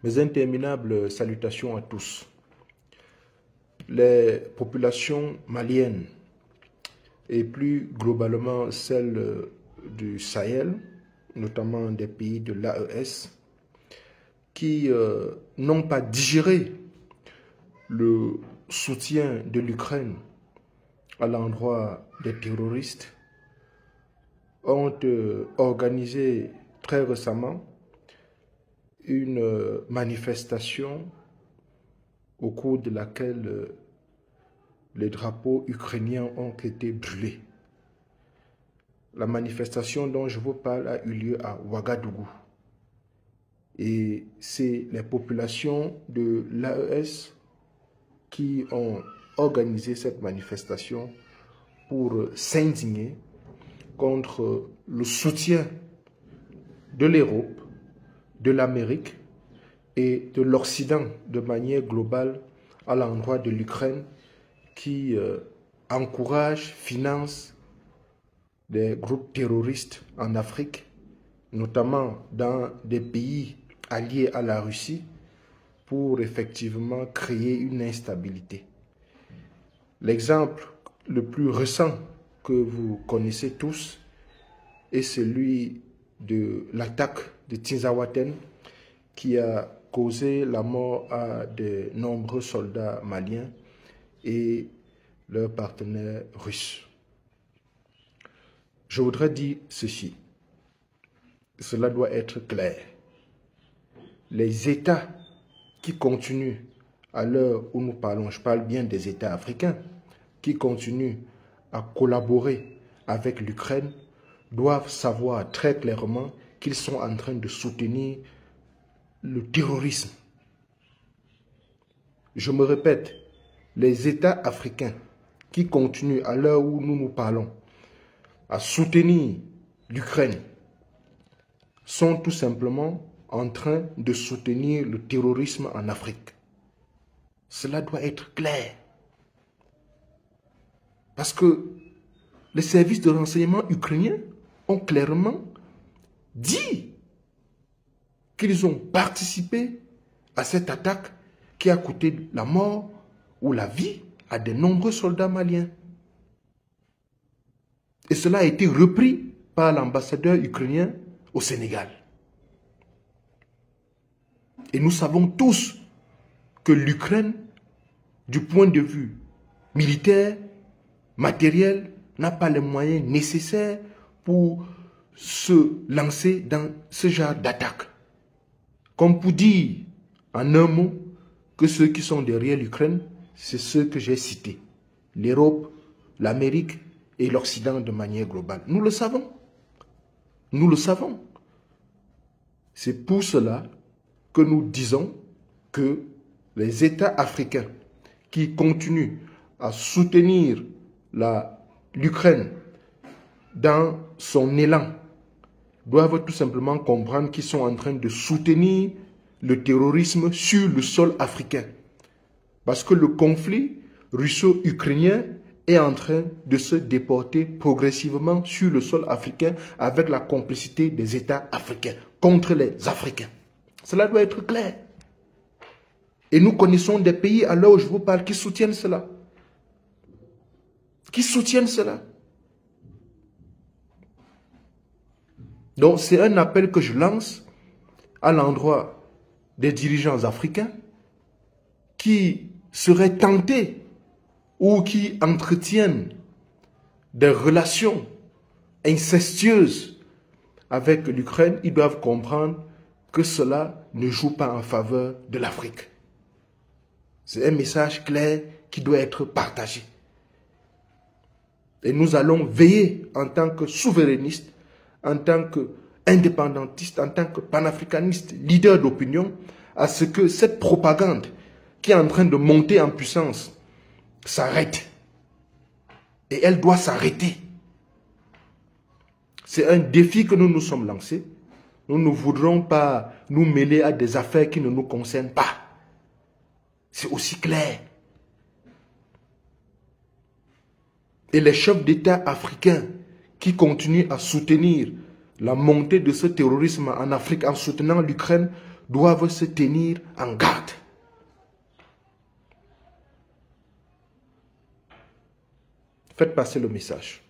Mes interminables salutations à tous. Les populations maliennes et plus globalement celles du Sahel, notamment des pays de l'AES, qui n'ont pas digéré le soutien de l'Ukraine à l'endroit des terroristes, ont organisé très récemment une manifestation au cours de laquelle les drapeaux ukrainiens ont été brûlés. La manifestation dont je vous parle a eu lieu à Ouagadougou. Et c'est les populations de l'AES qui ont organisé cette manifestation pour s'indigner contre le soutien de l'Europe, de l'Amérique et de l'Occident de manière globale à l'endroit de l'Ukraine qui encourage, finance des groupes terroristes en Afrique, notamment dans des pays alliés à la Russie, pour effectivement créer une instabilité. L'exemple le plus récent que vous connaissez tous est celui de l'attaque de Tinzaouaten qui a causé la mort à de nombreux soldats maliens et leurs partenaires russes. Je voudrais dire ceci, cela doit être clair. Les États qui continuent, à l'heure où nous parlons, je parle bien des États africains, qui continuent à collaborer avec l'Ukraine, doivent savoir très clairement qu'ils sont en train de soutenir le terrorisme. Je me répète, les États africains qui continuent, à l'heure où nous nous parlons, à soutenir l'Ukraine, sont tout simplement en train de soutenir le terrorisme en Afrique. Cela doit être clair. Parce que les services de renseignement ukrainiens ont clairement dit qu'ils ont participé à cette attaque qui a coûté la mort ou la vie à de nombreux soldats maliens. Et cela a été repris par l'ambassadeur ukrainien au Sénégal. Et nous savons tous que l'Ukraine, du point de vue militaire, matériel, n'a pas les moyens nécessaires pour se lancer dans ce genre d'attaque. Comme pour dire, en un mot, que ceux qui sont derrière l'Ukraine, c'est ceux que j'ai cités. L'Europe, l'Amérique et l'Occident de manière globale. Nous le savons. Nous le savons. C'est pour cela que nous disons que les États africains qui continuent à soutenir l'Ukraine dans son élan doivent tout simplement comprendre qu'ils sont en train de soutenir le terrorisme sur le sol africain. Parce que le conflit russo-ukrainien est en train de se déporter progressivement sur le sol africain avec la complicité des États africains contre les Africains. Cela doit être clair. Et nous connaissons des pays, à l'heure où je vous parle, qui soutiennent cela. Qui soutiennent cela. Donc c'est un appel que je lance à l'endroit des dirigeants africains qui seraient tentés ou qui entretiennent des relations incestueuses avec l'Ukraine. Ils doivent comprendre que cela ne joue pas en faveur de l'Afrique. C'est un message clair qui doit être partagé. Et nous allons veiller en tant que souverainistes, en tant qu'indépendantistes, en tant que panafricanistes, leaders d'opinion, à ce que cette propagande qui est en train de monter en puissance s'arrête. Et elle doit s'arrêter. C'est un défi que nous nous sommes lancés. Nous ne voudrons pas nous mêler à des affaires qui ne nous concernent pas. C'est aussi clair. Et les chefs d'État africains qui continuent à soutenir la montée de ce terrorisme en Afrique en soutenant l'Ukraine doivent se tenir en garde. Faites passer le message.